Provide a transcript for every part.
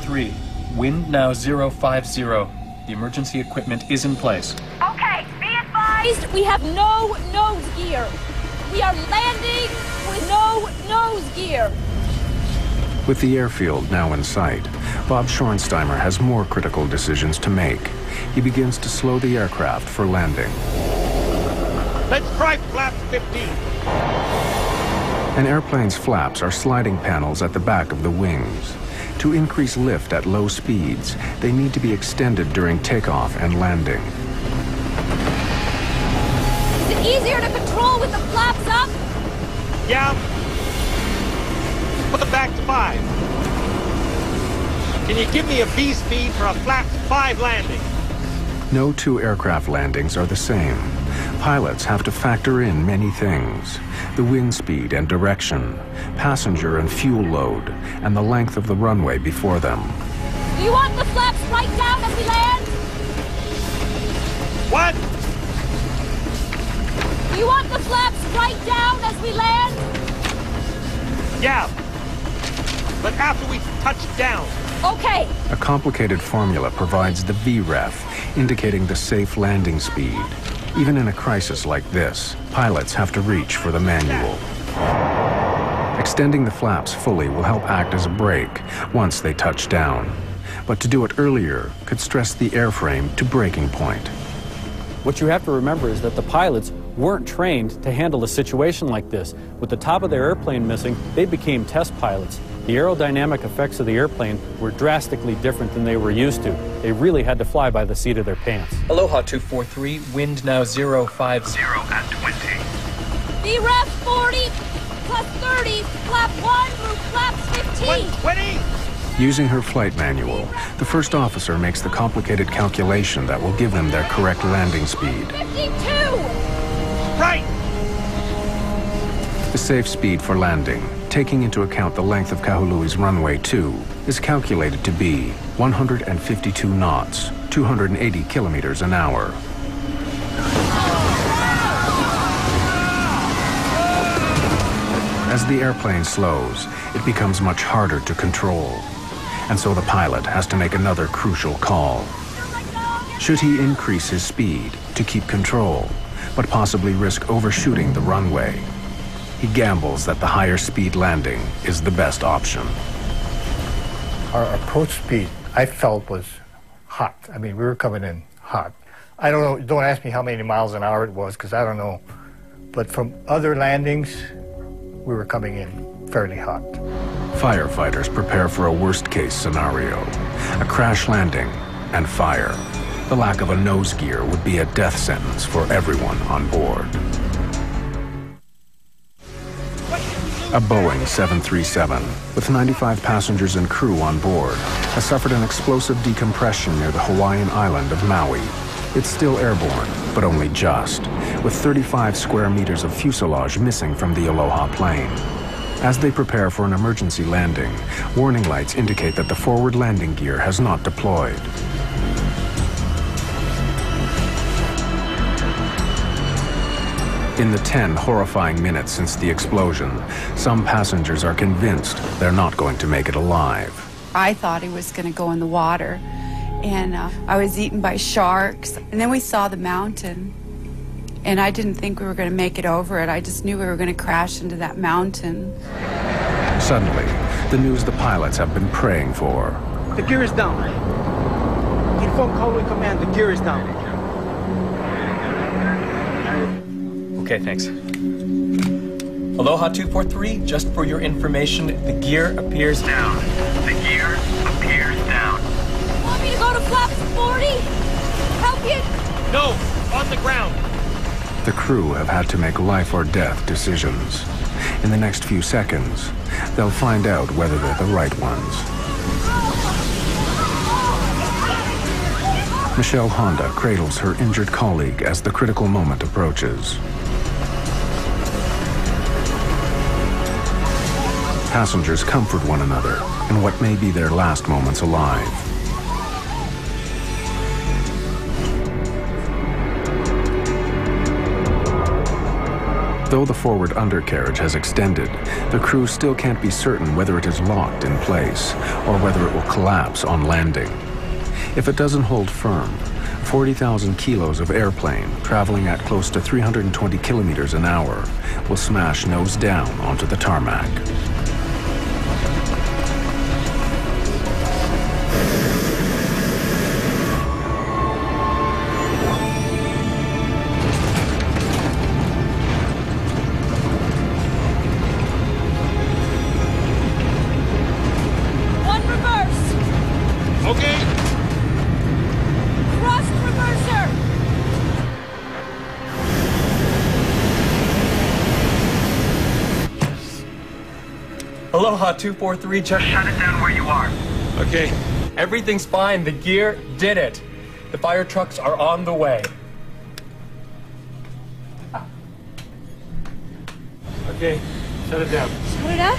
243. Wind now 050. The emergency equipment is in place. Okay, be advised, we have no nose gear. We are landing with no nose gear. With the airfield now in sight, Bob Schornsteimer has more critical decisions to make. He begins to slow the aircraft for landing. Let's try flaps 15. An airplane's flaps are sliding panels at the back of the wings. To increase lift at low speeds, they need to be extended during takeoff and landing. Is it easier to control with the flaps up? Yeah. Put them back to 5. Can you give me a B speed for a flaps 5 landing? No two aircraft landings are the same. Pilots have to factor in many things: the wind speed and direction, passenger and fuel load, and the length of the runway before them. Do you want the flaps right down as we land? What? Do you want the flaps right down as we land? Yeah. But after we touch down. Okay. A complicated formula provides the VREF, indicating the safe landing speed. Even in a crisis like this, pilots have to reach for the manual. Extending the flaps fully will help act as a brake once they touch down. But to do it earlier could stress the airframe to breaking point. What you have to remember is that the pilots weren't trained to handle a situation like this. With the top of their airplane missing, they became test pilots. The aerodynamic effects of the airplane were drastically different than they were used to. They really had to fly by the seat of their pants. Aloha 243, wind now 050 at 20. VREF 40 plus 30, flap 1 through flaps 15. 120! Using her flight manual, the first officer makes the complicated calculation that will give them their correct landing speed. 52! Right! The safe speed for landing, taking into account the length of Kahului's runway 2, is calculated to be 152 knots, 280 kilometers an hour. As the airplane slows, it becomes much harder to control. And so the pilot has to make another crucial call. Should he increase his speed to keep control, but possibly risk overshooting the runway? He gambles that the higher speed landing is the best option. Our approach speed, I felt, was hot. I mean, we were coming in hot. I don't know, don't ask me how many miles an hour it was, because I don't know. But from other landings, we were coming in fairly hot. Firefighters prepare for a worst-case scenario, a crash landing and fire. The lack of a nose gear would be a death sentence for everyone on board. A Boeing 737, with 95 passengers and crew on board, has suffered an explosive decompression near the Hawaiian island of Maui. It's still airborne, but only just, with 35 square meters of fuselage missing from the Aloha plane. As they prepare for an emergency landing, warning lights indicate that the forward landing gear has not deployed. In the 10 horrifying minutes since the explosion, some passengers are convinced they're not going to make it alive. I thought he was going to go in the water, and I was eaten by sharks. And then we saw the mountain, and I didn't think we were going to make it over it. I just knew we were going to crash into that mountain. Suddenly, the news the pilots have been praying for. The gear is down. Inform Kahului Command, the gear is down. Okay, thanks. Aloha 243, just for your information, the gear appears down. The gear appears down. Want me to go to flaps 40? Help you? No, on the ground. The crew have had to make life or death decisions. In the next few seconds, they'll find out whether they're the right ones. Michelle Honda cradles her injured colleague as the critical moment approaches. Passengers comfort one another in what may be their last moments alive. Though the forward undercarriage has extended, the crew still can't be certain whether it is locked in place or whether it will collapse on landing. If it doesn't hold firm, 40,000 kilos of airplane traveling at close to 320 kilometers an hour will smash nose down onto the tarmac. Aloha 243, just shut it down where you are. Okay. Everything's fine. The gear did it. The fire trucks are on the way. Okay, shut it down. Shut it up?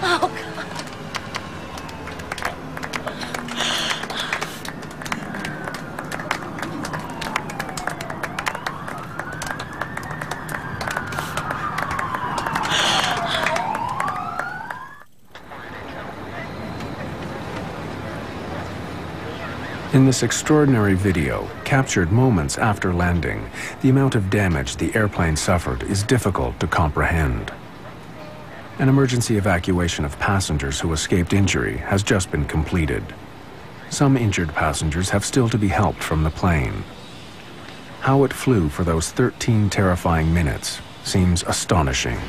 Oh, God. In this extraordinary video, captured moments after landing, the amount of damage the airplane suffered is difficult to comprehend. An emergency evacuation of passengers who escaped injury has just been completed. Some injured passengers have still to be helped from the plane. How it flew for those 13 terrifying minutes seems astonishing.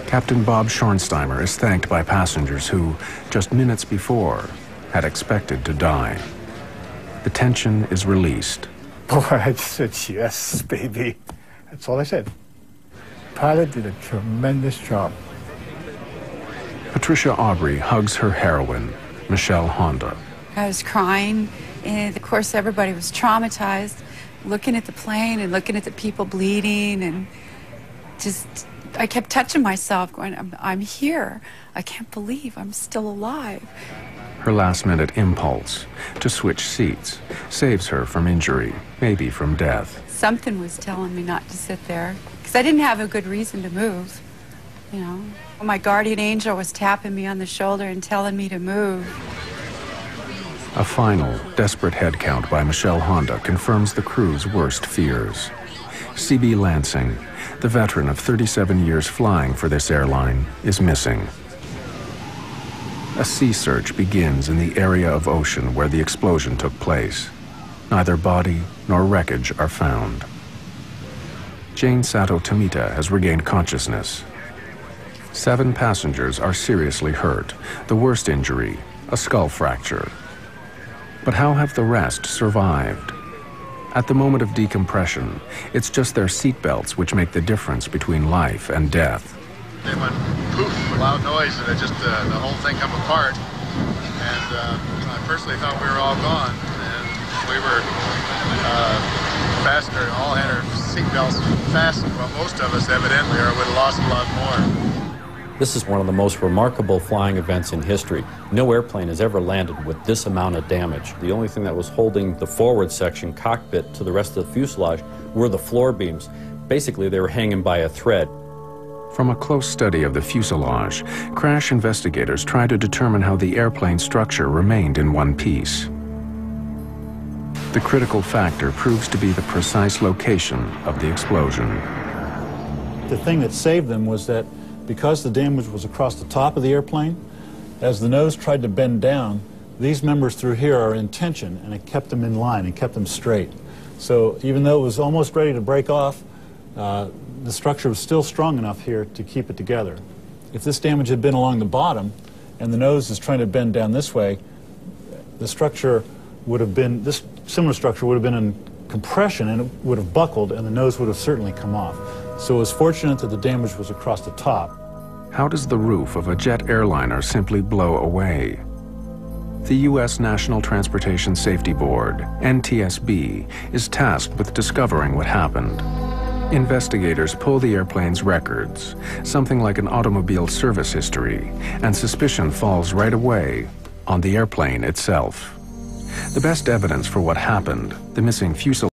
Captain Bob Schornsteimer is thanked by passengers who, just minutes before, had expected to die. The tension is released. Boy, I just said, yes, baby. That's all I said. Pilot did a tremendous job. Patricia Aubrey hugs her heroine, Michelle Honda. I was crying, and of course everybody was traumatized, looking at the plane and looking at the people bleeding, and just, I kept touching myself, going, I'm here. I can't believe I'm still alive. Her last-minute impulse to switch seats saves her from injury, maybe from death. Something was telling me not to sit there, because I didn't have a good reason to move, you know. My guardian angel was tapping me on the shoulder and telling me to move. A final, desperate head count by Michelle Honda confirms the crew's worst fears. C.B. Lansing, the veteran of 37 years flying for this airline, is missing. A sea search begins in the area of ocean where the explosion took place. Neither body nor wreckage are found. Jane Sato Tomita has regained consciousness. 7 passengers are seriously hurt, the worst injury, a skull fracture. But how have the rest survived? At the moment of decompression, it's just their seatbelts which make the difference between life and death. They went poof, a loud noise, and it just, the whole thing come apart. And I personally thought we were all gone. And we were fastened, all had our seatbelts fastened. Well, most of us evidently, or would have lost a lot more. This is one of the most remarkable flying events in history. No airplane has ever landed with this amount of damage. The only thing that was holding the forward section cockpit to the rest of the fuselage were the floor beams. Basically, they were hanging by a thread. From a close study of the fuselage, crash investigators try to determine how the airplane structure remained in one piece. The critical factor proves to be the precise location of the explosion. The thing that saved them was that because the damage was across the top of the airplane, as the nose tried to bend down, these members through here are in tension, and it kept them in line and kept them straight. So even though it was almost ready to break off, the structure was still strong enough here to keep it together. If this damage had been along the bottom and the nose is trying to bend down this way, the structure would have been, this similar structure would have been in compression and it would have buckled and the nose would have certainly come off. So it was fortunate that the damage was across the top. How does the roof of a jet airliner simply blow away? The U.S. National Transportation Safety Board, NTSB, is tasked with discovering what happened. Investigators pull the airplane's records, something like an automobile service history, and suspicion falls right away on the airplane itself. The best evidence for what happened, the missing fuselage